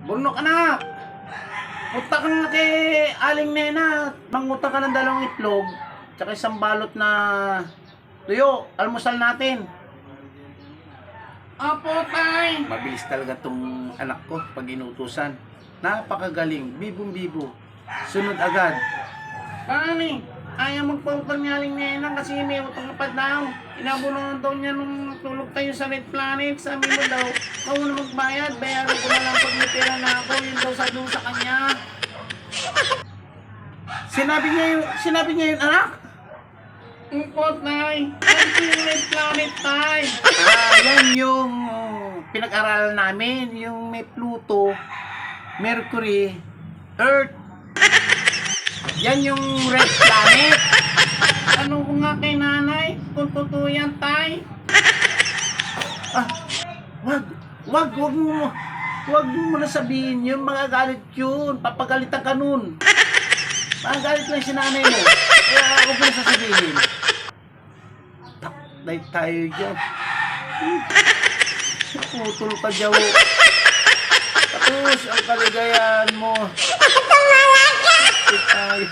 Burnok anak! Punta ka na kay Aling Nena. Mangutang ka ng 2 itlog. Tsaka isang balot na tuyo. Almusal natin. Opo, tay. Mabilis talaga tong anak ko pag inutusan. Napakagaling. Bibong-bibo. Sunod agad. Pani, ayaw magpautang ni Aling Nena kasi may utang pa daw. Inabunuhan daw niya nung tulog tayo sa Red Planet. Sabi mo daw, ikaw na magbayad. Bayaran ko na lang pag may pera na ako. Yun daw sa kanya. Sinabi niya yun, anak? Opo, tay. Ay, yung Red Planet, tay. Yan yung pinag-aralan namin. Yung may Pluto, Mercury, Earth. Yan yung Red Planet. Ano ko nga kay nanay? Kung totoo yan, tay. Wag mo na sabihin yun. Magagalit yun. Papagalitan ka nun. Magagalit lang si nanay mo. Kaya huwag mo na sasabihin. Takday tayo dyan. Putol ka dyan. Tapos ang kaligayahan mo. Takday tayo.